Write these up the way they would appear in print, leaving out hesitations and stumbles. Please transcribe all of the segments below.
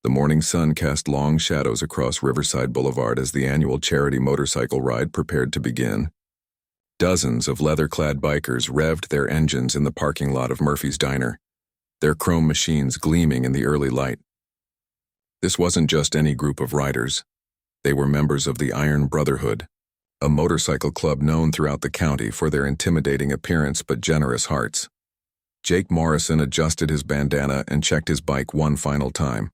The morning sun cast long shadows across Riverside Boulevard as the annual charity motorcycle ride prepared to begin. Dozens of leather-clad bikers revved their engines in the parking lot of Murphy's Diner, their chrome machines gleaming in the early light. This wasn't just any group of riders. They were members of the Iron Brotherhood, a motorcycle club known throughout the county for their intimidating appearance but generous hearts. Jake Morrison adjusted his bandana and checked his bike one final time.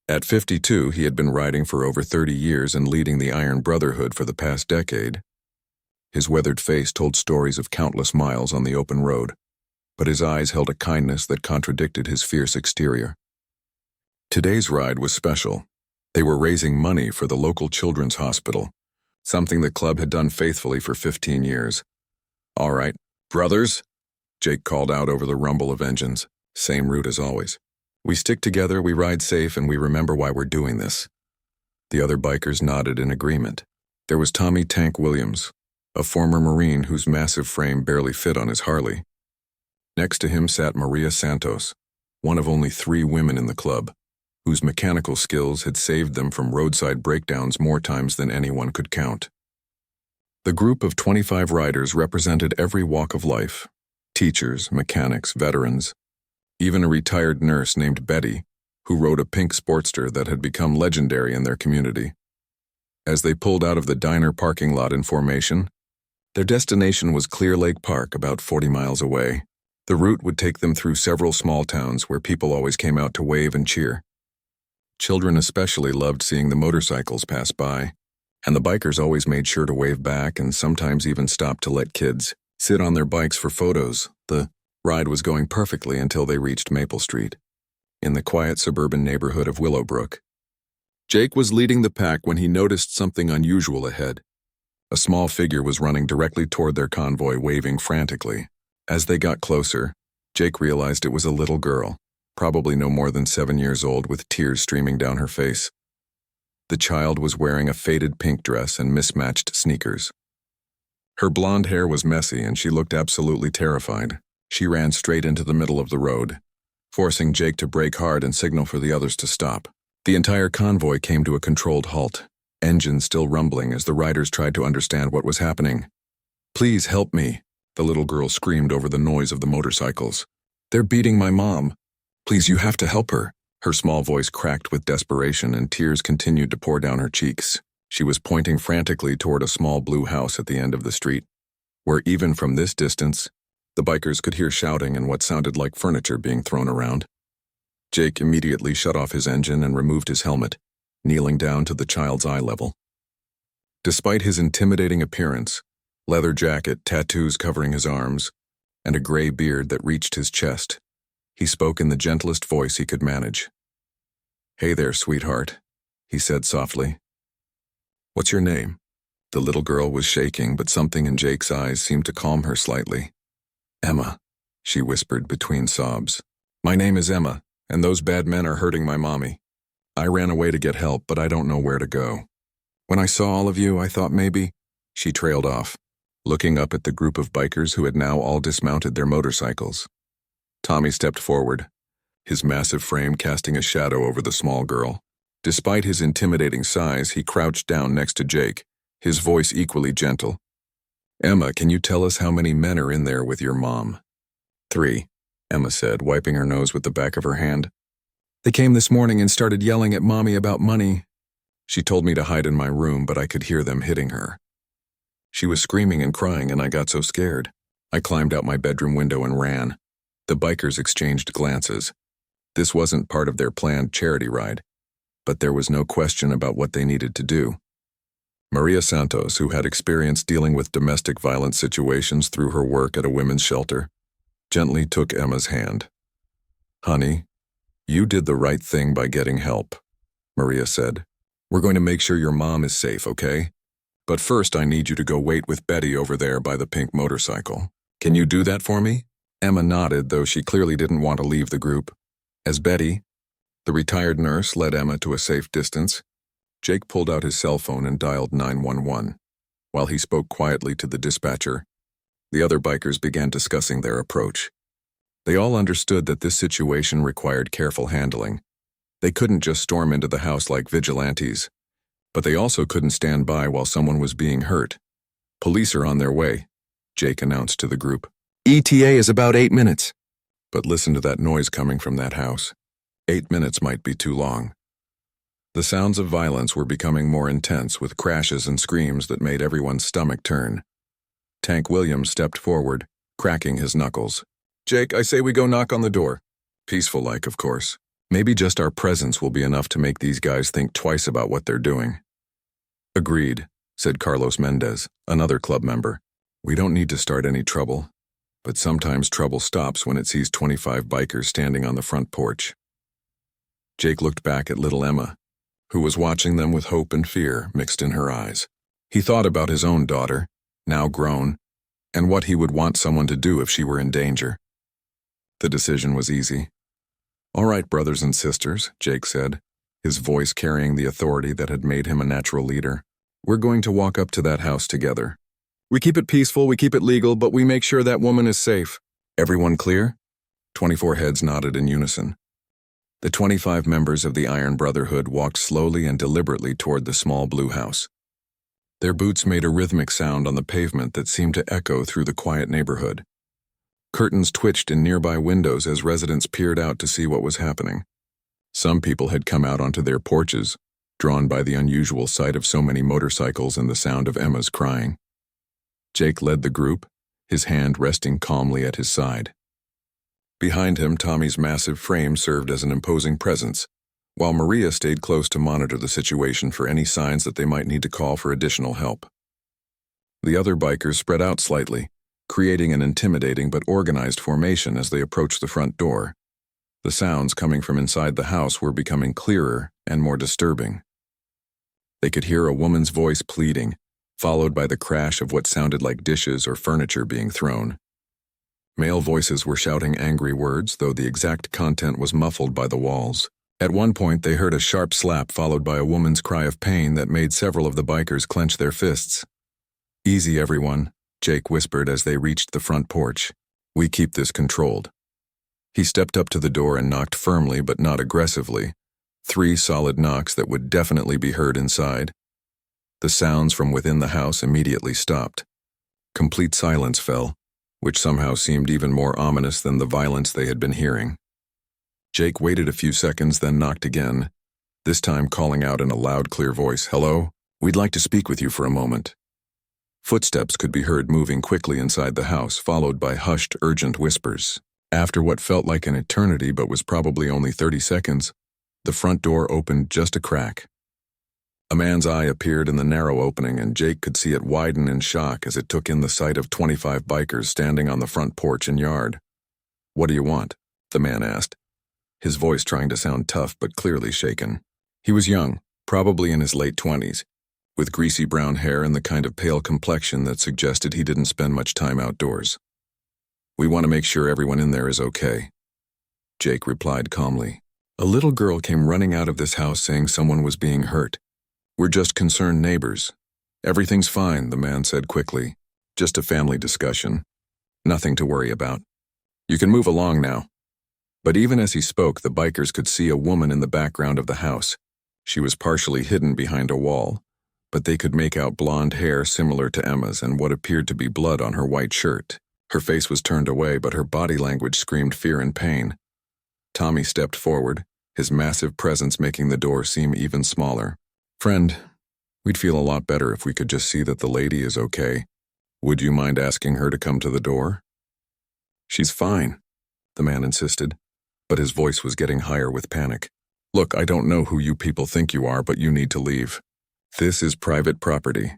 At 52, he had been riding for over 30 years and leading the Iron Brotherhood for the past decade. His weathered face told stories of countless miles on the open road, but his eyes held a kindness that contradicted his fierce exterior. Today's ride was special. They were raising money for the local children's hospital, something the club had done faithfully for 15 years. "All right, brothers," Jake called out over the rumble of engines. "Same route as always. We stick together, we ride safe, and we remember why we're doing this." The other bikers nodded in agreement. There was Tommy "Tank" Williams, a former Marine whose massive frame barely fit on his Harley. Next to him sat Maria Santos, one of only 3 women in the club, whose mechanical skills had saved them from roadside breakdowns more times than anyone could count. The group of 25 riders represented every walk of life: teachers, mechanics, veterans, even a retired nurse named Betty, who rode a pink Sportster that had become legendary in their community. As they pulled out of the diner parking lot in formation, their destination was Clear Lake Park, about 40 miles away. The route would take them through several small towns where people always came out to wave and cheer. Children especially loved seeing the motorcycles pass by, and the bikers always made sure to wave back and sometimes even stopped to let kids sit on their bikes for photos. The ride was going perfectly until they reached Maple Street, in the quiet suburban neighborhood of Willowbrook. Jake was leading the pack when he noticed something unusual ahead. A small figure was running directly toward their convoy, waving frantically. As they got closer, Jake realized it was a little girl, probably no more than 7 years old, with tears streaming down her face. The child was wearing a faded pink dress and mismatched sneakers. Her blonde hair was messy and she looked absolutely terrified. She ran straight into the middle of the road, forcing Jake to brake hard and signal for the others to stop. The entire convoy came to a controlled halt, engines still rumbling as the riders tried to understand what was happening. "Please help me," the little girl screamed over the noise of the motorcycles. "They're beating my mom. Please, you have to help her." Her small voice cracked with desperation and tears continued to pour down her cheeks. She was pointing frantically toward a small blue house at the end of the street, where even from this distance, the bikers could hear shouting and what sounded like furniture being thrown around. Jake immediately shut off his engine and removed his helmet, kneeling down to the child's eye level. Despite his intimidating appearance, leather jacket, tattoos covering his arms, and a gray beard that reached his chest, he spoke in the gentlest voice he could manage. "Hey there, sweetheart," he said softly. "What's your name?" The little girl was shaking, but something in Jake's eyes seemed to calm her slightly. "Emma," she whispered between sobs. "My name is Emma, and those bad men are hurting my mommy. I ran away to get help, but I don't know where to go. When I saw all of you, I thought maybe—" She trailed off, looking up at the group of bikers who had now all dismounted their motorcycles. Tommy stepped forward, his massive frame casting a shadow over the small girl. Despite his intimidating size, he crouched down next to Jake, his voice equally gentle. "Emma, can you tell us how many men are in there with your mom?" "3, Emma said, wiping her nose with the back of her hand. "They came this morning and started yelling at Mommy about money. She told me to hide in my room, but I could hear them hitting her. She was screaming and crying, and I got so scared. I climbed out my bedroom window and ran." The bikers exchanged glances. This wasn't part of their planned charity ride, but there was no question about what they needed to do. Maria Santos, who had experience dealing with domestic violence situations through her work at a women's shelter, gently took Emma's hand. "Honey, you did the right thing by getting help," Maria said. "We're going to make sure your mom is safe, okay? But first I need you to go wait with Betty over there by the pink motorcycle. Can you do that for me?" Emma nodded, though she clearly didn't want to leave the group. As Betty, the retired nurse, led Emma to a safe distance, Jake pulled out his cell phone and dialed 911. While he spoke quietly to the dispatcher, the other bikers began discussing their approach. They all understood that this situation required careful handling. They couldn't just storm into the house like vigilantes, but they also couldn't stand by while someone was being hurt. Police are on their way, Jake announced to the group. ETA is about 8 minutes. But listen to that noise coming from that house. 8 minutes might be too long. The sounds of violence were becoming more intense with crashes and screams that made everyone's stomach turn. Tank Williams stepped forward, cracking his knuckles. Jake, I say we go knock on the door. Peaceful-like, of course. Maybe just our presence will be enough to make these guys think twice about what they're doing. Agreed, said Carlos Mendez, another club member. We don't need to start any trouble, but sometimes trouble stops when it sees 25 bikers standing on the front porch. Jake looked back at little Emma, who was watching them with hope and fear mixed in her eyes. He thought about his own daughter, now grown, and what he would want someone to do if she were in danger. The decision was easy. All right, brothers and sisters, Jake said, his voice carrying the authority that had made him a natural leader. We're going to walk up to that house together. We keep it peaceful, we keep it legal, but we make sure that woman is safe. Everyone clear? 24 heads nodded in unison. The 25 members of the Iron Brotherhood walked slowly and deliberately toward the small blue house. Their boots made a rhythmic sound on the pavement that seemed to echo through the quiet neighborhood. Curtains twitched in nearby windows as residents peered out to see what was happening. Some people had come out onto their porches, drawn by the unusual sight of so many motorcycles and the sound of Emma's crying. Jake led the group, his hand resting calmly at his side. Behind him, Tommy's massive frame served as an imposing presence, while Maria stayed close to monitor the situation for any signs that they might need to call for additional help. The other bikers spread out slightly, creating an intimidating but organized formation as they approached the front door. The sounds coming from inside the house were becoming clearer and more disturbing. They could hear a woman's voice pleading, followed by the crash of what sounded like dishes or furniture being thrown. Male voices were shouting angry words, though the exact content was muffled by the walls. At one point, they heard a sharp slap followed by a woman's cry of pain that made several of the bikers clench their fists. Easy, everyone, Jake whispered as they reached the front porch. We keep this controlled. He stepped up to the door and knocked firmly but not aggressively. 3 solid knocks that would definitely be heard inside. The sounds from within the house immediately stopped. Complete silence fell, which somehow seemed even more ominous than the violence they had been hearing. Jake waited a few seconds, then knocked again, this time calling out in a loud, clear voice, "Hello? We'd like to speak with you for a moment." Footsteps could be heard moving quickly inside the house, followed by hushed, urgent whispers. After what felt like an eternity but was probably only 30 seconds, the front door opened just a crack. A man's eye appeared in the narrow opening, and Jake could see it widen in shock as it took in the sight of 25 bikers standing on the front porch and yard. "What do you want?" the man asked, his voice trying to sound tough but clearly shaken. He was young, probably in his late 20s, with greasy brown hair and the kind of pale complexion that suggested he didn't spend much time outdoors. "We want to make sure everyone in there is okay," Jake replied calmly. "A little girl came running out of this house saying someone was being hurt. We're just concerned neighbors. Everything's fine," the man said quickly. "Just a family discussion. Nothing to worry about. You can move along now." But even as he spoke, the bikers could see a woman in the background of the house. She was partially hidden behind a wall, but they could make out blonde hair similar to Emma's and what appeared to be blood on her white shirt. Her face was turned away, but her body language screamed fear and pain. Tommy stepped forward, his massive presence making the door seem even smaller. "Friend, we'd feel a lot better if we could just see that the lady is okay. Would you mind asking her to come to the door?" "She's fine," the man insisted, but his voice was getting higher with panic. "Look, I don't know who you people think you are, but you need to leave. This is private property."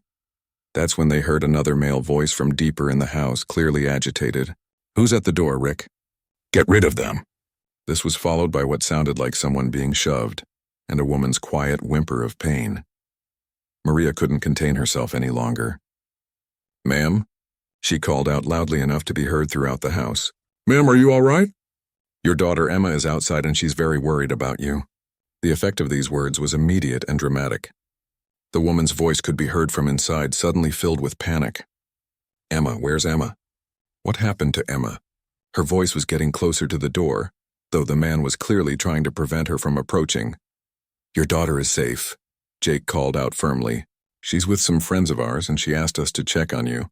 That's when they heard another male voice from deeper in the house, clearly agitated. "Who's at the door, Rick?" "Get rid of them." This was followed by what sounded like someone being shoved, and a woman's quiet whimper of pain. Maria couldn't contain herself any longer. "Ma'am?" She called out loudly enough to be heard throughout the house. "Ma'am, are you all right?" "Your daughter Emma is outside and she's very worried about you." The effect of these words was immediate and dramatic. The woman's voice could be heard from inside, suddenly filled with panic. "Emma, where's Emma? What happened to Emma?" Her voice was getting closer to the door, though the man was clearly trying to prevent her from approaching. "Your daughter is safe," Jake called out firmly. "She's with some friends of ours and she asked us to check on you.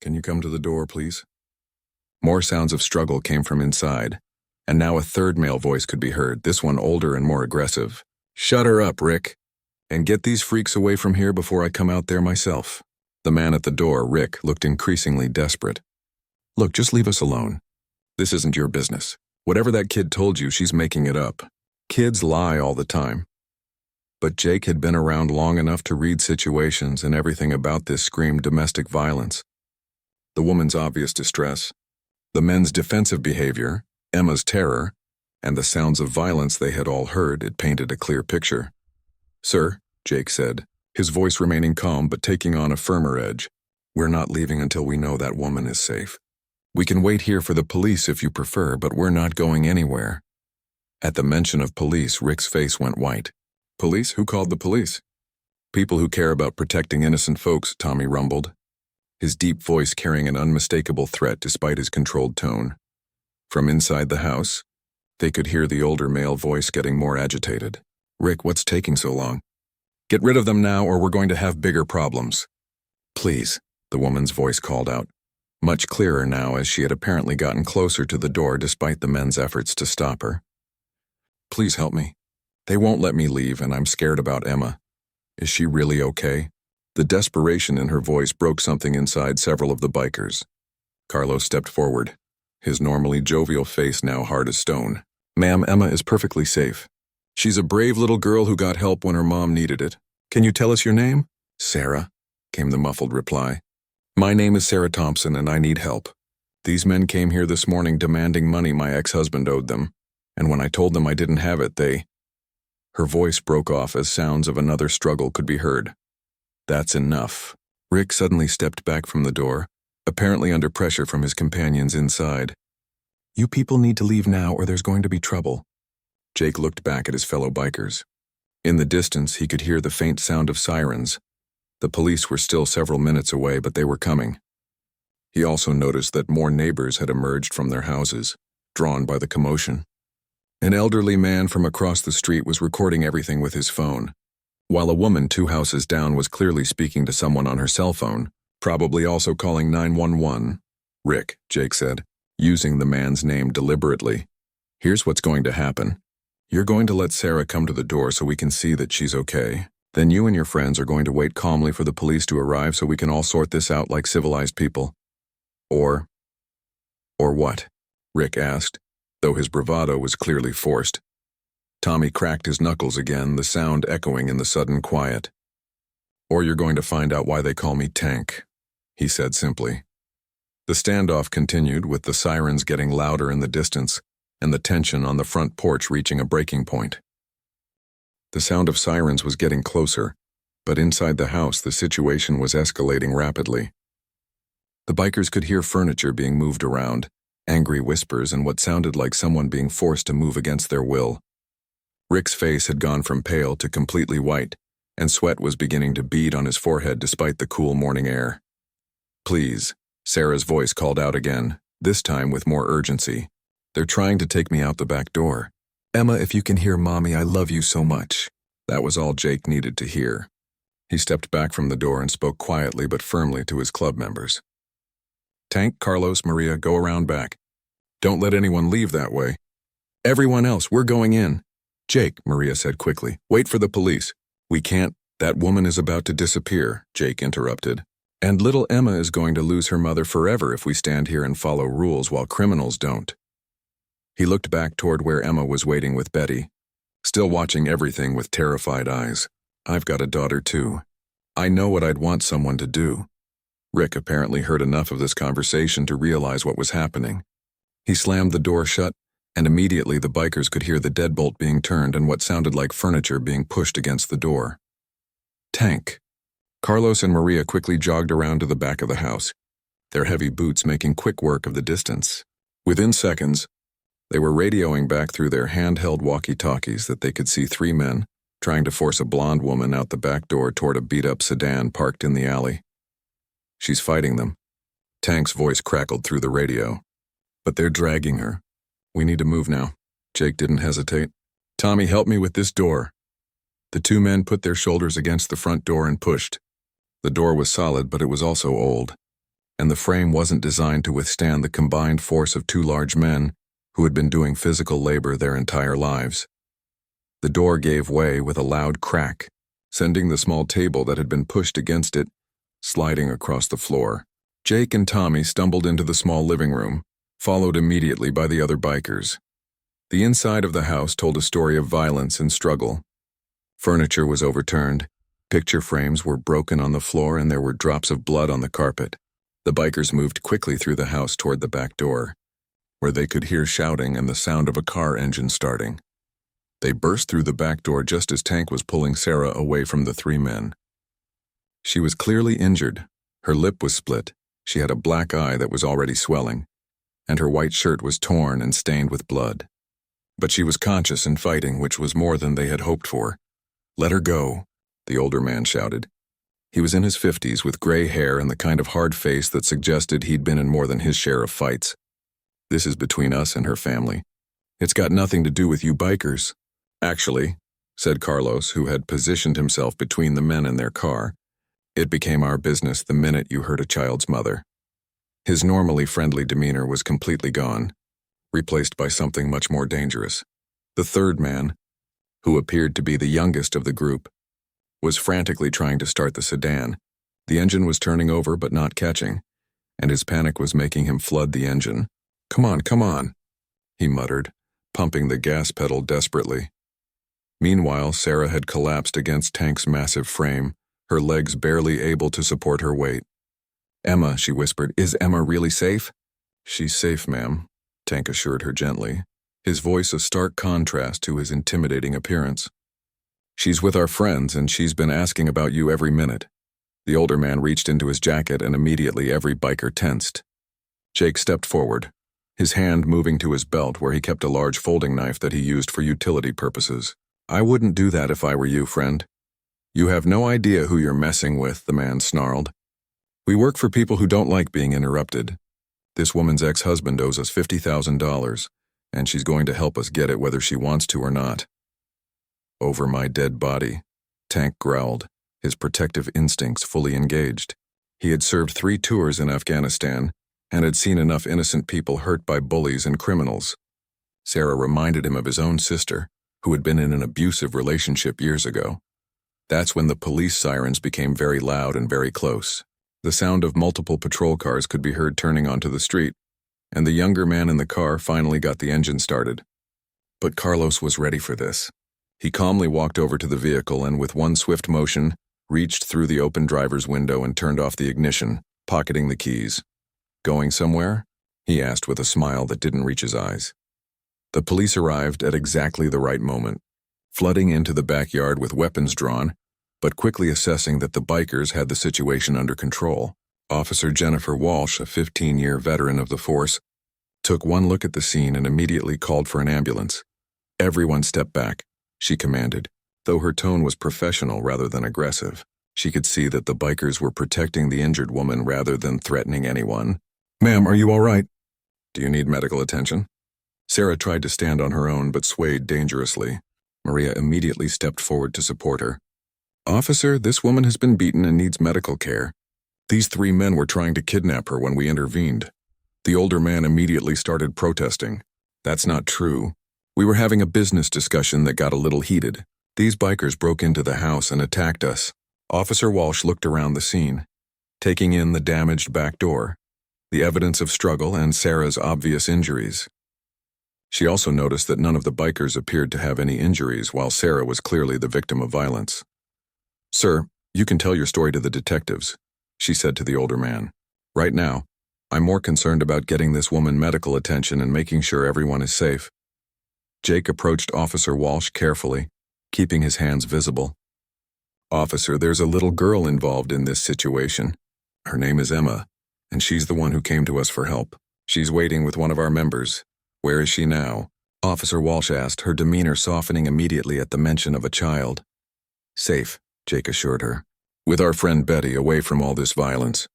Can you come to the door, please?" More sounds of struggle came from inside, and now a third male voice could be heard, this one older and more aggressive. "Shut her up, Rick, and get these freaks away from here before I come out there myself." The man at the door, Rick, looked increasingly desperate. "Look, just leave us alone. This isn't your business. Whatever that kid told you, she's making it up. Kids lie all the time." But Jake had been around long enough to read situations, and everything about this screamed domestic violence. The woman's obvious distress, the men's defensive behavior, Emma's terror, and the sounds of violence they had all heard, it painted a clear picture. "Sir," Jake said, his voice remaining calm but taking on a firmer edge, "we're not leaving until we know that woman is safe. We can wait here for the police if you prefer, but we're not going anywhere." At the mention of police, Rick's face went white. "Police? Who called the police?" "People who care about protecting innocent folks," Tommy rumbled, his deep voice carrying an unmistakable threat despite his controlled tone. From inside the house, they could hear the older male voice getting more agitated. "Rick, what's taking so long? Get rid of them now or we're going to have bigger problems." "Please," the woman's voice called out, much clearer now as she had apparently gotten closer to the door despite the men's efforts to stop her. "Please help me. They won't let me leave and I'm scared about Emma. Is she really okay?" The desperation in her voice broke something inside several of the bikers. Carlos stepped forward, his normally jovial face now hard as stone. "Ma'am, Emma is perfectly safe. She's a brave little girl who got help when her mom needed it. Can you tell us your name?" "Sarah," came the muffled reply. "My name is Sarah Thompson and I need help. These men came here this morning demanding money my ex-husband owed them, and when I told them I didn't have it, they—" Her voice broke off as sounds of another struggle could be heard. "That's enough." Rick suddenly stepped back from the door, apparently under pressure from his companions inside. "You people need to leave now or there's going to be trouble." Jake looked back at his fellow bikers. In the distance, he could hear the faint sound of sirens. The police were still several minutes away, but they were coming. He also noticed that more neighbors had emerged from their houses, drawn by the commotion. An elderly man from across the street was recording everything with his phone, while a woman 2 houses down was clearly speaking to someone on her cell phone, probably also calling 911. "Rick," Jake said, using the man's name deliberately, "here's what's going to happen. You're going to let Sarah come to the door so we can see that she's okay. Then you and your friends are going to wait calmly for the police to arrive so we can all sort this out like civilized people." Or what?" Rick asked, though his bravado was clearly forced. Tommy cracked his knuckles again, the sound echoing in the sudden quiet. "Or you're going to find out why they call me Tank," he said simply. The standoff continued, with the sirens getting louder in the distance and the tension on the front porch reaching a breaking point. The sound of sirens was getting closer, but inside the house the situation was escalating rapidly. The bikers could hear furniture being moved around, angry whispers, and what sounded like someone being forced to move against their will. Rick's face had gone from pale to completely white, and sweat was beginning to bead on his forehead despite the cool morning air. "Please," Sarah's voice called out again, this time with more urgency. "They're trying to take me out the back door. Emma, if you can hear Mommy, I love you so much." That was all Jake needed to hear. He stepped back from the door and spoke quietly but firmly to his club members. "Tank, Carlos, Maria, go around back. Don't let anyone leave that way. Everyone else, we're going in." "Jake," Maria said quickly, "wait for the police." "We can't. That woman is about to disappear," Jake interrupted. "And little Emma is going to lose her mother forever if we stand here and follow rules while criminals don't." He looked back toward where Emma was waiting with Betty, still watching everything with terrified eyes. "I've got a daughter too. I know what I'd want someone to do." Rick apparently heard enough of this conversation to realize what was happening. He slammed the door shut, and immediately the bikers could hear the deadbolt being turned and what sounded like furniture being pushed against the door. "Tank." Carlos and Maria quickly jogged around to the back of the house, their heavy boots making quick work of the distance. Within seconds, they were radioing back through their handheld walkie-talkies that they could see 3 men trying to force a blonde woman out the back door toward a beat-up sedan parked in the alley. "She's fighting them." Tank's voice crackled through the radio. "But they're dragging her. We need to move now." Jake didn't hesitate. "Tommy, help me with this door." The two men put their shoulders against the front door and pushed. The door was solid, but it was also old, and the frame wasn't designed to withstand the combined force of two large men who had been doing physical labor their entire lives. The door gave way with a loud crack, sending the small table that had been pushed against it sliding across the floor. Jake and Tommy stumbled into the small living room, followed immediately by the other bikers. The inside of the house told a story of violence and struggle. Furniture was overturned, picture frames were broken on the floor, and there were drops of blood on the carpet. The bikers moved quickly through the house toward the back door, where they could hear shouting and the sound of a car engine starting. They burst through the back door just as Tank was pulling Sarah away from the three men. She was clearly injured. Her lip was split, she had a black eye that was already swelling, and her white shirt was torn and stained with blood. But she was conscious and fighting, which was more than they had hoped for. "Let her go," the older man shouted. He was in his 50s with gray hair and the kind of hard face that suggested he'd been in more than his share of fights. "This is between us and her family. It's got nothing to do with you bikers." "Actually," said Carlos, who had positioned himself between the men and their car, "it became our business the minute you hurt a child's mother." His normally friendly demeanor was completely gone, replaced by something much more dangerous. The third man, who appeared to be the youngest of the group, was frantically trying to start the sedan. The engine was turning over but not catching, and his panic was making him flood the engine. Come on," he muttered, pumping the gas pedal desperately. Meanwhile, Sarah had collapsed against Tank's massive frame, her legs barely able to support her weight. "Emma," she whispered, "is Emma really safe?" "She's safe, ma'am," Tank assured her gently, his voice a stark contrast to his intimidating appearance. "She's with our friends, and she's been asking about you every minute." The older man reached into his jacket, and immediately every biker tensed. Jake stepped forward, his hand moving to his belt where he kept a large folding knife that he used for utility purposes. "I wouldn't do that if I were you, friend." "You have no idea who you're messing with," the man snarled. "We work for people who don't like being interrupted. This woman's ex-husband owes us $50,000, and she's going to help us get it whether she wants to or not." "Over my dead body," Tank growled, his protective instincts fully engaged. He had served 3 tours in Afghanistan and had seen enough innocent people hurt by bullies and criminals. Sarah reminded him of his own sister, who had been in an abusive relationship years ago. That's when the police sirens became very loud and very close. The sound of multiple patrol cars could be heard turning onto the street, and the younger man in the car finally got the engine started. But Carlos was ready for this. He calmly walked over to the vehicle and with one swift motion, reached through the open driver's window and turned off the ignition, pocketing the keys. "Going somewhere?" he asked with a smile that didn't reach his eyes. The police arrived at exactly the right moment, flooding into the backyard with weapons drawn, but quickly assessing that the bikers had the situation under control. Officer Jennifer Walsh, a 15-year veteran of the force, took one look at the scene and immediately called for an ambulance. "Everyone step back," she commanded. Though her tone was professional rather than aggressive, she could see that the bikers were protecting the injured woman rather than threatening anyone. "Ma'am, are you all right? Do you need medical attention?" Sarah tried to stand on her own but swayed dangerously. Maria immediately stepped forward to support her. "Officer, this woman has been beaten and needs medical care. These 3 men were trying to kidnap her when we intervened." The older man immediately started protesting. "That's not true. We were having a business discussion that got a little heated. These bikers broke into the house and attacked us." Officer Walsh looked around the scene, taking in the damaged back door, the evidence of struggle, and Sarah's obvious injuries. She also noticed that none of the bikers appeared to have any injuries, while Sarah was clearly the victim of violence. "Sir, you can tell your story to the detectives," she said to the older man. "Right now, I'm more concerned about getting this woman medical attention and making sure everyone is safe." Jake approached Officer Walsh carefully, keeping his hands visible. "Officer, there's a little girl involved in this situation. Her name is Emma, and she's the one who came to us for help. She's waiting with one of our members. Where is she now?" Officer Walsh asked, her demeanor softening immediately at the mention of a child. "Safe," Jake assured her. "With our friend Betty, away from all this violence.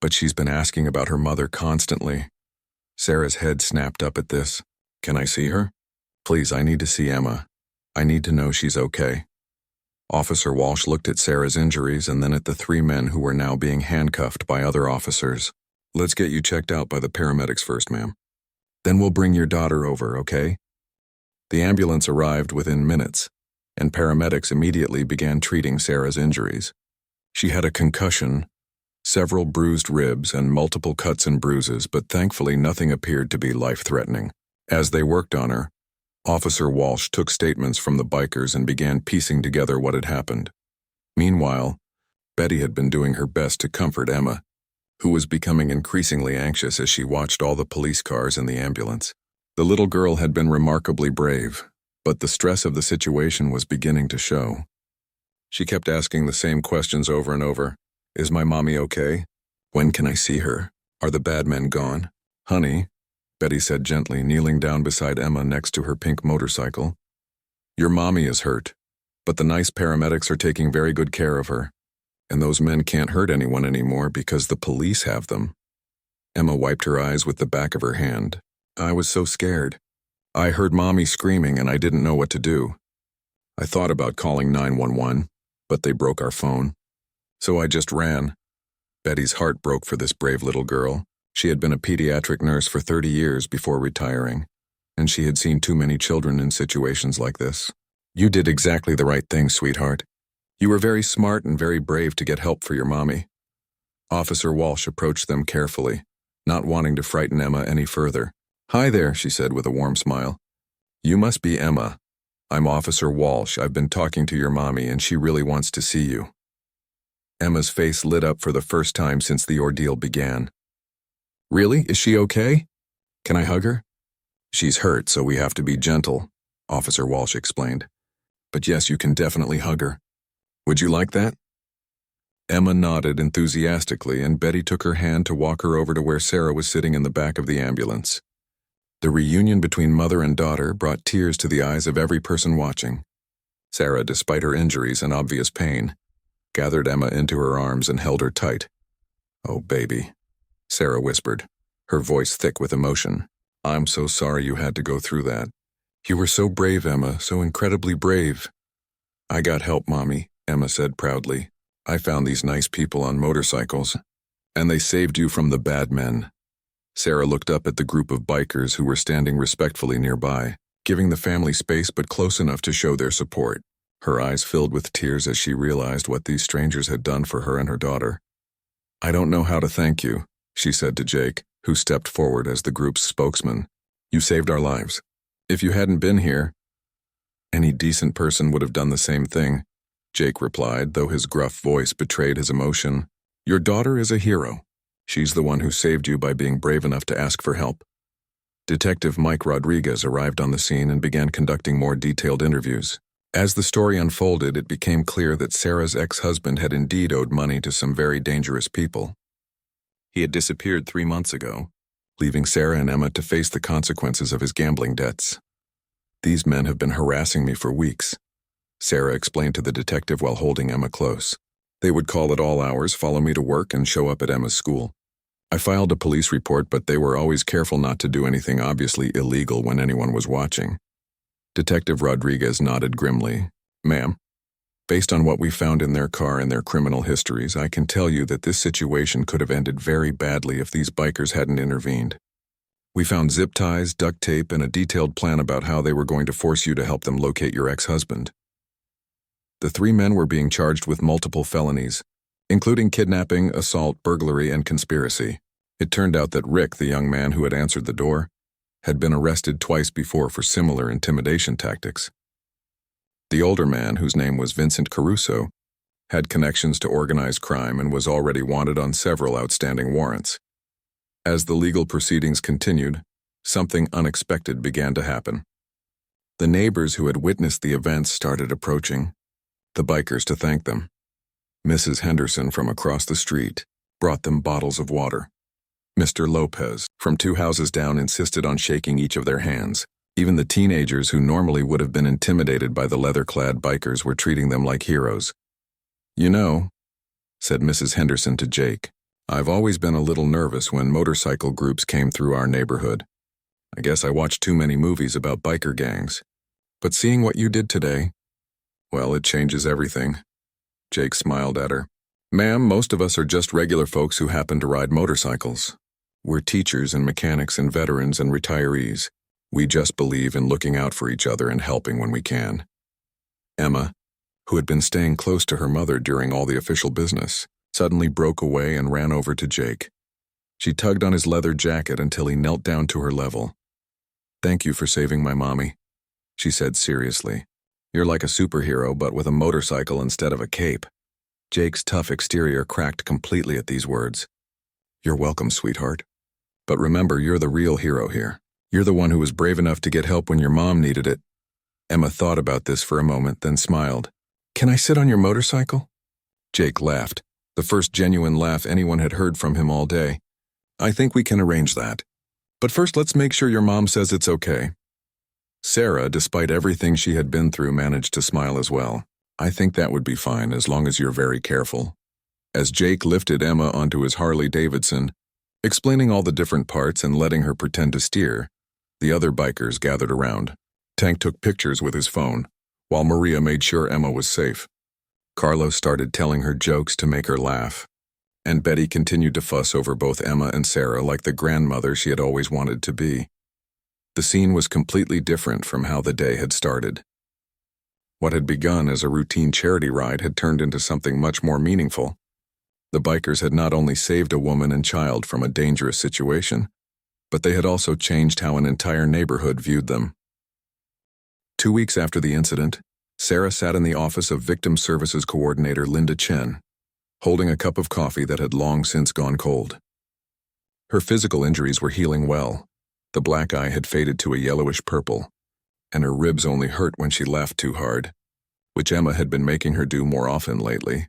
But she's been asking about her mother constantly." Sarah's head snapped up at this. "Can I see her?" Please, I need to see Emma. I need to know she's okay. Officer Walsh looked at Sarah's injuries and then at the 3 men who were now being handcuffed by other officers. Let's get you checked out by the paramedics first, ma'am. Then we'll bring your daughter over, okay? The ambulance arrived within minutes, and paramedics immediately began treating Sarah's injuries. She had a concussion, several bruised ribs, and multiple cuts and bruises, but thankfully nothing appeared to be life-threatening. As they worked on her, Officer Walsh took statements from the bikers and began piecing together what had happened. Meanwhile, Betty had been doing her best to comfort Emma, who was becoming increasingly anxious as she watched all the police cars and the ambulance. The little girl had been remarkably brave, but the stress of the situation was beginning to show. She kept asking the same questions over and over. Is my mommy okay? When can I see her? Are the bad men gone? Honey, Betty said gently, kneeling down beside Emma next to her pink motorcycle. Your mommy is hurt, but the nice paramedics are taking very good care of her. And those men can't hurt anyone anymore because the police have them. Emma wiped her eyes with the back of her hand. I was so scared. I heard Mommy screaming and I didn't know what to do. I thought about calling 911, but they broke our phone. So I just ran. Betty's heart broke for this brave little girl. She had been a pediatric nurse for 30 years before retiring, and she had seen too many children in situations like this. You did exactly the right thing, sweetheart. You were very smart and very brave to get help for your mommy. Officer Walsh approached them carefully, not wanting to frighten Emma any further. Hi there, she said with a warm smile. You must be Emma. I'm Officer Walsh. I've been talking to your mommy and she really wants to see you. Emma's face lit up for the first time since the ordeal began. Really? Is she okay? Can I hug her? She's hurt, so we have to be gentle, Officer Walsh explained. But yes, you can definitely hug her. Would you like that? Emma nodded enthusiastically, and Betty took her hand to walk her over to where Sarah was sitting in the back of the ambulance. The reunion between mother and daughter brought tears to the eyes of every person watching. Sarah, despite her injuries and obvious pain, gathered Emma into her arms and held her tight. Oh, baby, Sarah whispered, her voice thick with emotion. I'm so sorry you had to go through that. You were so brave, Emma, so incredibly brave. I got help, Mommy, Emma said proudly. I found these nice people on motorcycles, and they saved you from the bad men. Sarah looked up at the group of bikers who were standing respectfully nearby, giving the family space but close enough to show their support. Her eyes filled with tears as she realized what these strangers had done for her and her daughter. I don't know how to thank you, she said to Jake, who stepped forward as the group's spokesman. You saved our lives. If you hadn't been here, any decent person would have done the same thing, Jake replied, though his gruff voice betrayed his emotion. Your daughter is a hero. She's the one who saved you by being brave enough to ask for help. Detective Mike Rodriguez arrived on the scene and began conducting more detailed interviews. As the story unfolded, it became clear that Sarah's ex-husband had indeed owed money to some very dangerous people. He had disappeared 3 months ago, leaving Sarah and Emma to face the consequences of his gambling debts. These men have been harassing me for weeks, Sarah explained to the detective while holding Emma close. They would call at all hours, follow me to work, and show up at Emma's school. I filed a police report, but they were always careful not to do anything obviously illegal when anyone was watching. Detective Rodriguez nodded grimly. Ma'am, based on what we found in their car and their criminal histories, I can tell you that this situation could have ended very badly if these bikers hadn't intervened. We found zip ties, duct tape, and a detailed plan about how they were going to force you to help them locate your ex-husband. The 3 men were being charged with multiple felonies, including kidnapping, assault, burglary, and conspiracy. It turned out that Rick, the young man who had answered the door, had been arrested twice before for similar intimidation tactics. The older man, whose name was Vincent Caruso, had connections to organized crime and was already wanted on several outstanding warrants. As the legal proceedings continued, something unexpected began to happen. The neighbors who had witnessed the events started approaching the bikers to thank them. Mrs. Henderson from across the street brought them bottles of water. Mr. Lopez, from 2 houses down, insisted on shaking each of their hands. Even the teenagers who normally would have been intimidated by the leather-clad bikers were treating them like heroes. You know, said Mrs. Henderson to Jake, I've always been a little nervous when motorcycle groups came through our neighborhood. I guess I watched too many movies about biker gangs. But seeing what you did today, well, it changes everything. Jake smiled at her. Ma'am, most of us are just regular folks who happen to ride motorcycles. We're teachers and mechanics and veterans and retirees. We just believe in looking out for each other and helping when we can. Emma, who had been staying close to her mother during all the official business, suddenly broke away and ran over to Jake. She tugged on his leather jacket until he knelt down to her level. "Thank you for saving my mommy," she said seriously. "You're like a superhero, but with a motorcycle instead of a cape." Jake's tough exterior cracked completely at these words. "You're welcome, sweetheart. But remember, you're the real hero here. You're the one who was brave enough to get help when your mom needed it." Emma thought about this for a moment, then smiled. "Can I sit on your motorcycle?" Jake laughed, the first genuine laugh anyone had heard from him all day. "I think we can arrange that. But first, let's make sure your mom says it's okay." Sarah, despite everything she had been through, managed to smile as well. "I think that would be fine, as long as you're very careful." As Jake lifted Emma onto his Harley-Davidson, explaining all the different parts and letting her pretend to steer, the other bikers gathered around. Tank took pictures with his phone, while Maria made sure Emma was safe. Carlos started telling her jokes to make her laugh, and Betty continued to fuss over both Emma and Sarah like the grandmother she had always wanted to be. The scene was completely different from how the day had started. What had begun as a routine charity ride had turned into something much more meaningful. The bikers had not only saved a woman and child from a dangerous situation, but they had also changed how an entire neighborhood viewed them. 2 weeks after the incident, Sarah sat in the office of Victim Services Coordinator Linda Chen, holding a cup of coffee that had long since gone cold. Her physical injuries were healing well. The black eye had faded to a yellowish purple, and her ribs only hurt when she laughed too hard, which Emma had been making her do more often lately.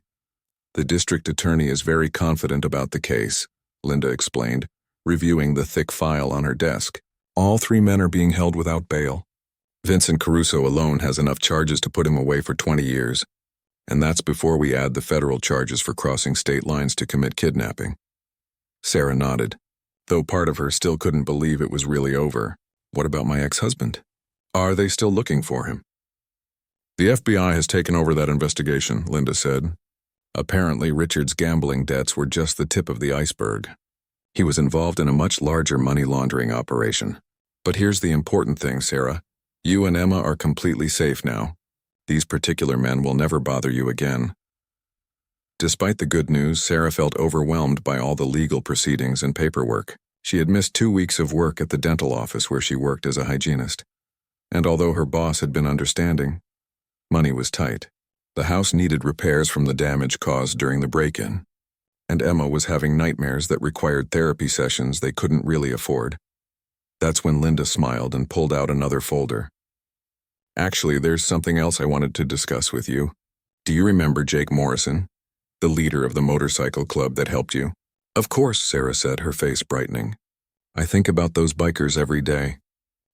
"The district attorney is very confident about the case," Linda explained, reviewing the thick file on her desk. "All 3 men are being held without bail. Vincent Caruso alone has enough charges to put him away for 20 years, and that's before we add the federal charges for crossing state lines to commit kidnapping." Sarah nodded, though part of her still couldn't believe it was really over. "What about my ex-husband? Are they still looking for him?" "The FBI has taken over that investigation," Linda said. "Apparently, Richard's gambling debts were just the tip of the iceberg. He was involved in a much larger money laundering operation. But here's the important thing, Sarah. You and Emma are completely safe now. These particular men will never bother you again." Despite the good news, Sarah felt overwhelmed by all the legal proceedings and paperwork. She had missed 2 weeks of work at the dental office where she worked as a hygienist. And although her boss had been understanding, money was tight. The house needed repairs from the damage caused during the break-in, and Emma was having nightmares that required therapy sessions they couldn't really afford. That's when Linda smiled and pulled out another folder. "Actually, there's something else I wanted to discuss with you. Do you remember Jake Morrison, the leader of the motorcycle club that helped you?" "Of course," Sarah said, her face brightening. "I think about those bikers every day.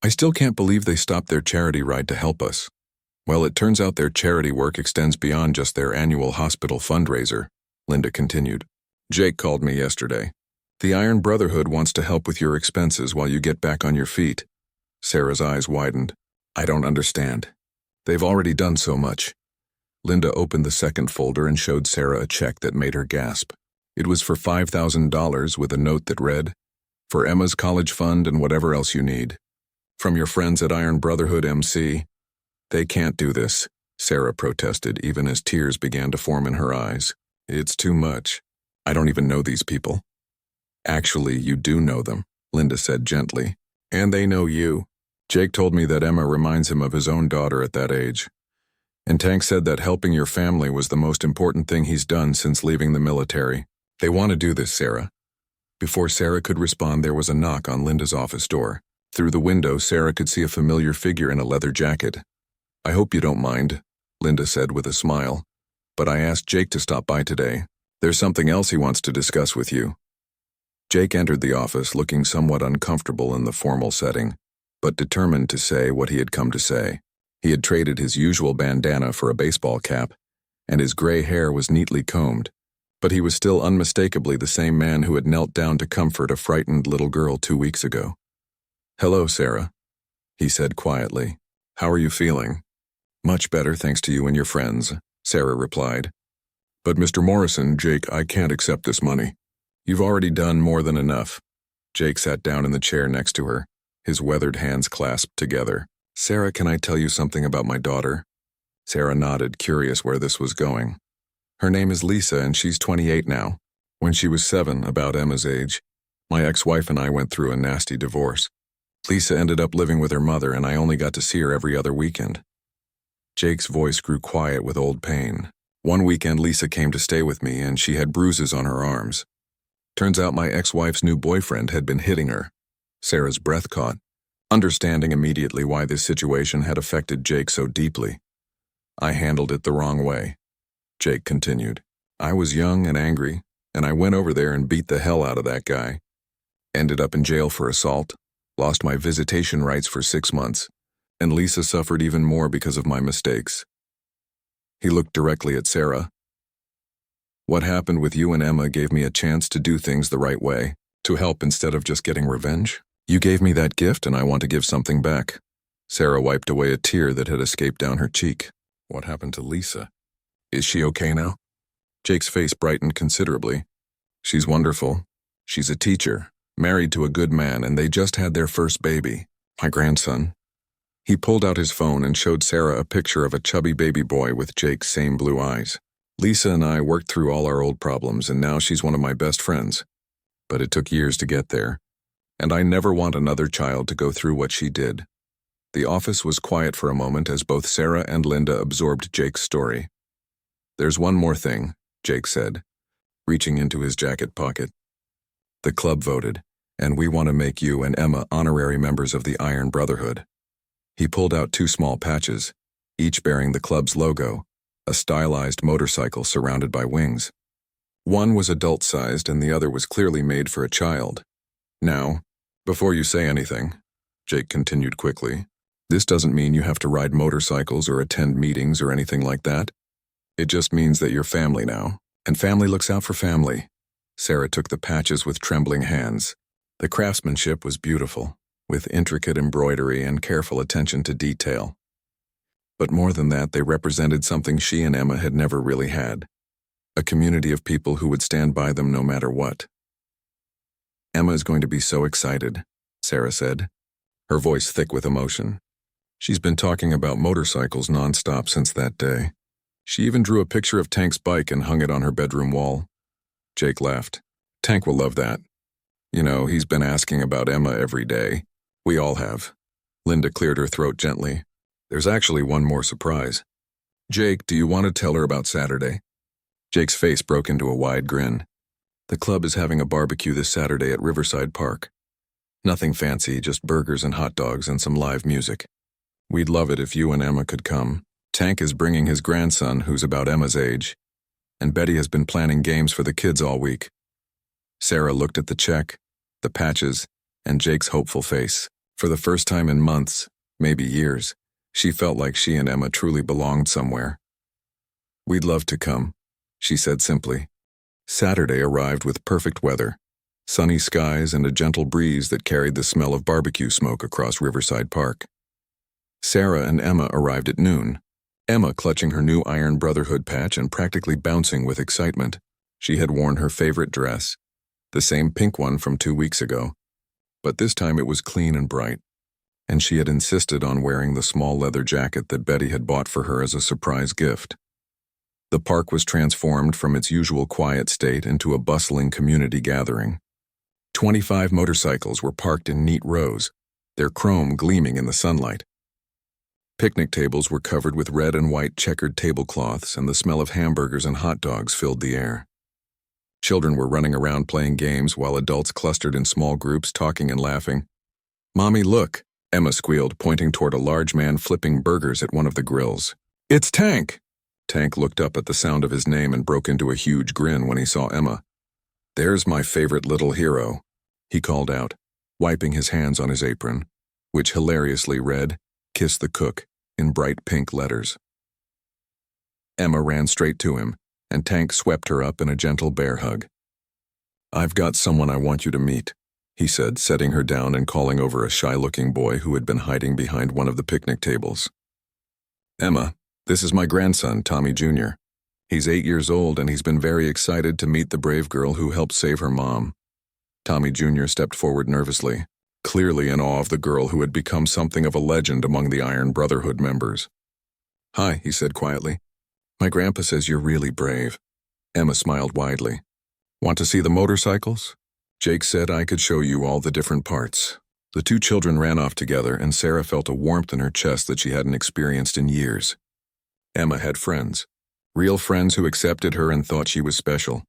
I still can't believe they stopped their charity ride to help us. Well, it turns out their charity work extends beyond just their annual hospital fundraiser," Linda continued. "Jake called me yesterday. The Iron Brotherhood wants to help with your expenses while you get back on your feet." Sarah's eyes widened. "I don't understand. They've already done so much." Linda opened the second folder and showed Sarah a check that made her gasp. It was for $5,000 with a note that read, "For Emma's college fund and whatever else you need. From your friends at Iron Brotherhood MC." "They can't do this," Sarah protested, even as tears began to form in her eyes. "It's too much. I don't even know these people." "Actually, you do know them," Linda said gently. "And they know you. Jake told me that Emma reminds him of his own daughter at that age. And Tank said that helping your family was the most important thing he's done since leaving the military. They want to do this, Sarah." Before Sarah could respond, there was a knock on Linda's office door. Through the window, Sarah could see a familiar figure in a leather jacket. "I hope you don't mind," Linda said with a smile. "But I asked Jake to stop by today. There's something else he wants to discuss with you." Jake entered the office looking somewhat uncomfortable in the formal setting, but determined to say what he had come to say. He had traded his usual bandana for a baseball cap, and his gray hair was neatly combed, but he was still unmistakably the same man who had knelt down to comfort a frightened little girl 2 weeks ago. "Hello, Sarah," he said quietly. "How are you feeling?" "Much better, thanks to you and your friends," Sarah replied. "But Mr. Morrison, Jake, I can't accept this money. You've already done more than enough." Jake sat down in the chair next to her, his weathered hands clasped together. "Sarah, can I tell you something about my daughter?" Sarah nodded, curious where this was going. "Her name is Lisa, and she's 28 now. When she was 7, about Emma's age, my ex-wife and I went through a nasty divorce. Lisa ended up living with her mother, and I only got to see her every other weekend." Jake's voice grew quiet with old pain. "One weekend, Lisa came to stay with me, and she had bruises on her arms. Turns out my ex-wife's new boyfriend had been hitting her." Sarah's breath caught, understanding immediately why this situation had affected Jake so deeply. "I handled it the wrong way," Jake continued. "I was young and angry, and I went over there and beat the hell out of that guy. Ended up in jail for assault, lost my visitation rights for 6 months, and Lisa suffered even more because of my mistakes." He looked directly at Sarah. "What happened with you and Emma gave me a chance to do things the right way, to help instead of just getting revenge. You gave me that gift, and I want to give something back." Sarah wiped away a tear that had escaped down her cheek. "What happened to Lisa? Is she okay now?" Jake's face brightened considerably. "She's wonderful. She's a teacher, married to a good man, and they just had their first baby, my grandson." He pulled out his phone and showed Sarah a picture of a chubby baby boy with Jake's same blue eyes. "Lisa and I worked through all our old problems, and now she's one of my best friends. But it took years to get there, and I never want another child to go through what she did." The office was quiet for a moment as both Sarah and Linda absorbed Jake's story. "There's one more thing," Jake said, reaching into his jacket pocket. "The club voted, and we want to make you and Emma honorary members of the Iron Brotherhood." He pulled out 2 small patches, each bearing the club's logo, a stylized motorcycle surrounded by wings. One was adult-sized and the other was clearly made for a child. "Now, before you say anything," Jake continued quickly, "this doesn't mean you have to ride motorcycles or attend meetings or anything like that. It just means that you're family now, and family looks out for family." Sarah took the patches with trembling hands. The craftsmanship was beautiful, with intricate embroidery and careful attention to detail. But more than that, they represented something she and Emma had never really had: a community of people who would stand by them no matter what. "Emma is going to be so excited," Sarah said, her voice thick with emotion. "She's been talking about motorcycles nonstop since that day. She even drew a picture of Tank's bike and hung it on her bedroom wall." Jake laughed. "Tank will love that. You know, he's been asking about Emma every day. We all have." Linda cleared her throat gently. "There's actually one more surprise. Jake, do you want to tell her about Saturday?" Jake's face broke into a wide grin. "The club is having a barbecue this Saturday at Riverside Park. Nothing fancy, just burgers and hot dogs and some live music. We'd love it if you and Emma could come. Tank is bringing his grandson, who's about Emma's age, and Betty has been planning games for the kids all week." Sarah looked at the check, the patches, and Jake's hopeful face. For the first time in months, maybe years, she felt like she and Emma truly belonged somewhere. "We'd love to come," she said simply. Saturday arrived with perfect weather, sunny skies and a gentle breeze that carried the smell of barbecue smoke across Riverside Park. Sarah and Emma arrived at noon, Emma clutching her new Iron Brotherhood patch and practically bouncing with excitement. She had worn her favorite dress, the same pink one from 2 weeks ago, but this time it was clean and bright, and she had insisted on wearing the small leather jacket that Betty had bought for her as a surprise gift. The park was transformed from its usual quiet state into a bustling community gathering. 25 motorcycles were parked in neat rows, their chrome gleaming in the sunlight. Picnic tables were covered with red and white checkered tablecloths, and the smell of hamburgers and hot dogs filled the air. Children were running around playing games while adults clustered in small groups talking and laughing. "Mommy, look," Emma squealed, pointing toward a large man flipping burgers at one of the grills. "It's Tank!" Tank looked up at the sound of his name and broke into a huge grin when he saw Emma. "There's my favorite little hero," he called out, wiping his hands on his apron, which hilariously read, "Kiss the Cook," in bright pink letters. Emma ran straight to him, and Tank swept her up in a gentle bear hug. "I've got someone I want you to meet," he said, setting her down and calling over a shy-looking boy who had been hiding behind one of the picnic tables. Emma, this is my grandson, Tommy Jr. He's 8 years old and he's been very excited to meet the brave girl who helped save her mom. Tommy Jr. stepped forward nervously, clearly in awe of the girl who had become something of a legend among the Iron Brotherhood members. Hi, he said quietly. My grandpa says you're really brave. Emma smiled widely. Want to see the motorcycles? Jake said I could show you all the different parts. The two children ran off together and Sarah felt a warmth in her chest that she hadn't experienced in years. Emma had friends. Real friends who accepted her and thought she was special.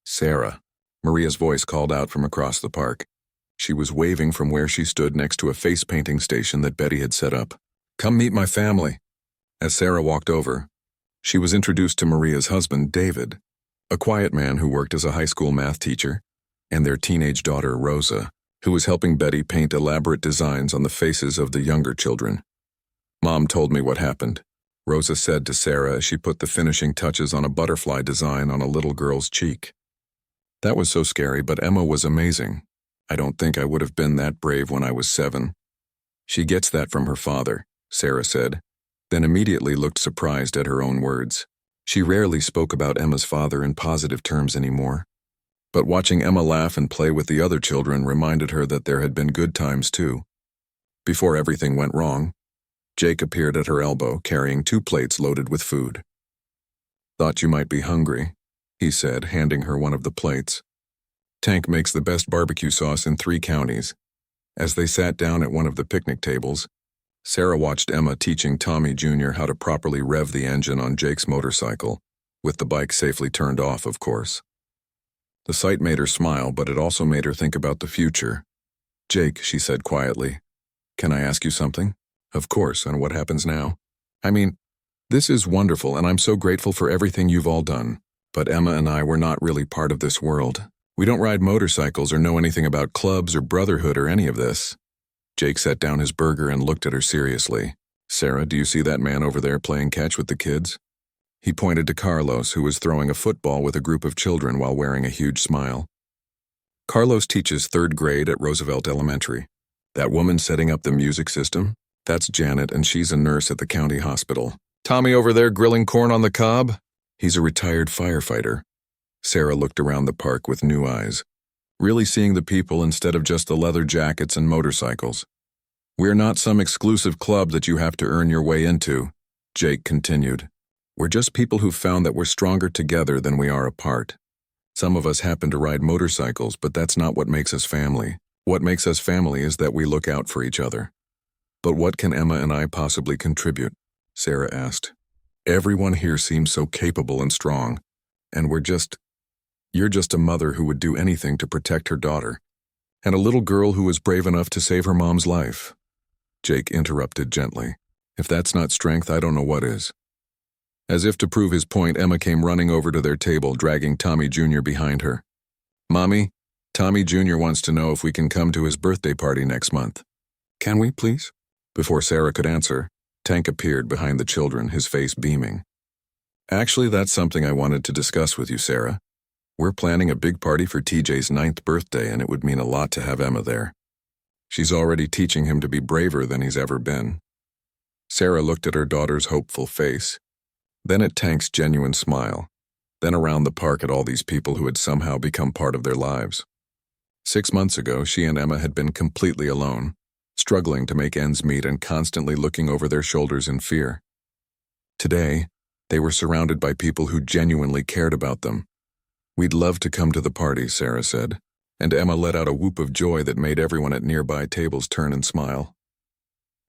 Sarah. Maria's voice called out from across the park. She was waving from where she stood next to a face-painting station that Betty had set up. Come meet my family. As Sarah walked over, she was introduced to Maria's husband, David, a quiet man who worked as a high school math teacher, and their teenage daughter, Rosa, who was helping Betty paint elaborate designs on the faces of the younger children. Mom told me what happened, Rosa said to Sarah as she put the finishing touches on a butterfly design on a little girl's cheek. That was so scary, but Emma was amazing. I don't think I would have been that brave when I was 7. She gets that from her father, Sarah said, then immediately looked surprised at her own words. She rarely spoke about Emma's father in positive terms anymore. But watching Emma laugh and play with the other children reminded her that there had been good times too. Before everything went wrong, Jake appeared at her elbow carrying 2 plates loaded with food. Thought you might be hungry, he said, handing her one of the plates. Tank makes the best barbecue sauce in 3 counties. As they sat down at one of the picnic tables, Sarah watched Emma teaching Tommy Jr. how to properly rev the engine on Jake's motorcycle, with the bike safely turned off, of course. The sight made her smile, but it also made her think about the future. Jake, she said quietly, can I ask you something? Of course, and what happens now? I mean, this is wonderful and I'm so grateful for everything you've all done. But Emma and I were not really part of this world. We don't ride motorcycles or know anything about clubs or brotherhood or any of this. Jake set down his burger and looked at her seriously. Sarah, do you see that man over there playing catch with the kids? He pointed to Carlos, who was throwing a football with a group of children while wearing a huge smile. Carlos teaches 3rd grade at Roosevelt Elementary. That woman setting up the music system? That's Janet, and she's a nurse at the county hospital. Tommy over there grilling corn on the cob? He's a retired firefighter. Sarah looked around the park with new eyes, really seeing the people instead of just the leather jackets and motorcycles. We're not some exclusive club that you have to earn your way into, Jake continued. We're just people who found that we're stronger together than we are apart. Some of us happen to ride motorcycles, but that's not what makes us family. What makes us family is that we look out for each other. But what can Emma and I possibly contribute? Sarah asked. Everyone here seems so capable and strong, and you're just a mother who would do anything to protect her daughter, and a little girl who was brave enough to save her mom's life. Jake interrupted gently. If that's not strength, I don't know what is. As if to prove his point, Emma came running over to their table, dragging Tommy Jr. behind her. Mommy, Tommy Jr. wants to know if we can come to his birthday party next month. Can we, please? Before Sarah could answer, Tank appeared behind the children, his face beaming. Actually, that's something I wanted to discuss with you, Sarah. We're planning a big party for TJ's 9th birthday, and it would mean a lot to have Emma there. She's already teaching him to be braver than he's ever been. Sarah looked at her daughter's hopeful face, then at Tank's genuine smile, then around the park at all these people who had somehow become part of their lives. 6 months ago, she and Emma had been completely alone, struggling to make ends meet and constantly looking over their shoulders in fear. Today, they were surrounded by people who genuinely cared about them. We'd love to come to the party, Sarah said, and Emma let out a whoop of joy that made everyone at nearby tables turn and smile.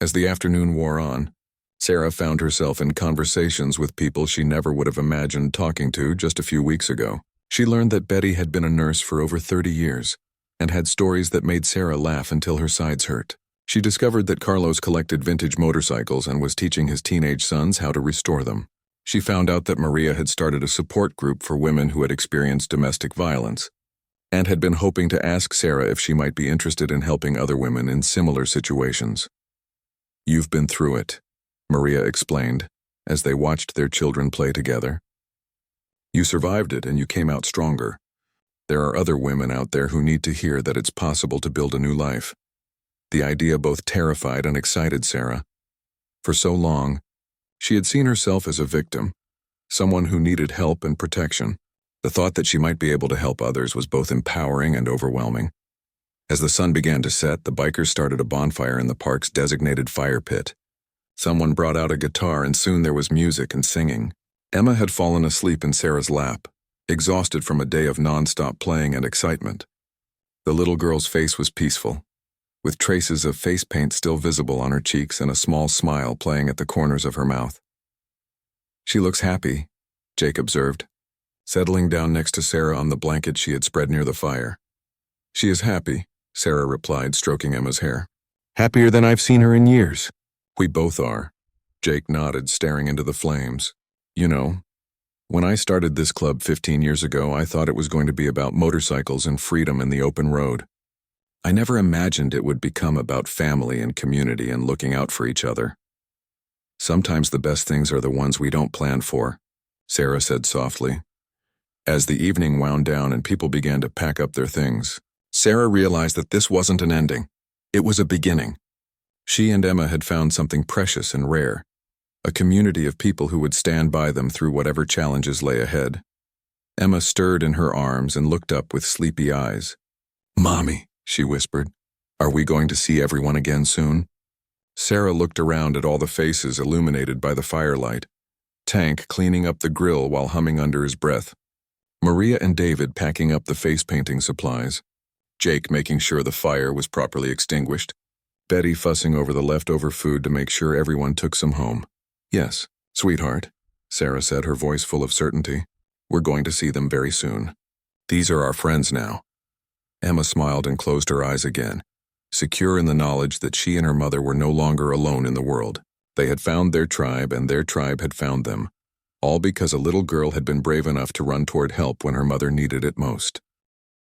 As the afternoon wore on, Sarah found herself in conversations with people she never would have imagined talking to just a few weeks ago. She learned that Betty had been a nurse for over 30 years and had stories that made Sarah laugh until her sides hurt. She discovered that Carlos collected vintage motorcycles and was teaching his teenage sons how to restore them. She found out that Maria had started a support group for women who had experienced domestic violence and had been hoping to ask Sarah if she might be interested in helping other women in similar situations. You've been through it, Maria explained, as they watched their children play together. You survived it and you came out stronger. There are other women out there who need to hear that it's possible to build a new life. The idea both terrified and excited Sarah. For so long, she had seen herself as a victim, someone who needed help and protection. The thought that she might be able to help others was both empowering and overwhelming. As the sun began to set, the bikers started a bonfire in the park's designated fire pit. Someone brought out a guitar and soon there was music and singing. Emma had fallen asleep in Sarah's lap, exhausted from a day of non-stop playing and excitement. The little girl's face was peaceful, with traces of face paint still visible on her cheeks and a small smile playing at the corners of her mouth. "She looks happy," Jake observed, settling down next to Sarah on the blanket she had spread near the fire. "She is happy," Sarah replied, stroking Emma's hair. "Happier than I've seen her in years." "We both are," Jake nodded, staring into the flames. "You know, when I started this club 15 years ago, I thought it was going to be about motorcycles and freedom and the open road. I never imagined it would become about family and community and looking out for each other. Sometimes the best things are the ones we don't plan for," Sarah said softly. As the evening wound down and people began to pack up their things, Sarah realized that this wasn't an ending. It was a beginning. She and Emma had found something precious and rare, a community of people who would stand by them through whatever challenges lay ahead. Emma stirred in her arms and looked up with sleepy eyes. "Mommy," she whispered, "are we going to see everyone again soon?" Sarah looked around at all the faces illuminated by the firelight. Tank cleaning up the grill while humming under his breath. Maria and David packing up the face painting supplies. Jake making sure the fire was properly extinguished. Betty fussing over the leftover food to make sure everyone took some home. "Yes, sweetheart," Sarah said, her voice full of certainty. "We're going to see them very soon. These are our friends now." Emma smiled and closed her eyes again, secure in the knowledge that she and her mother were no longer alone in the world. They had found their tribe and their tribe had found them, all because a little girl had been brave enough to run toward help when her mother needed it most.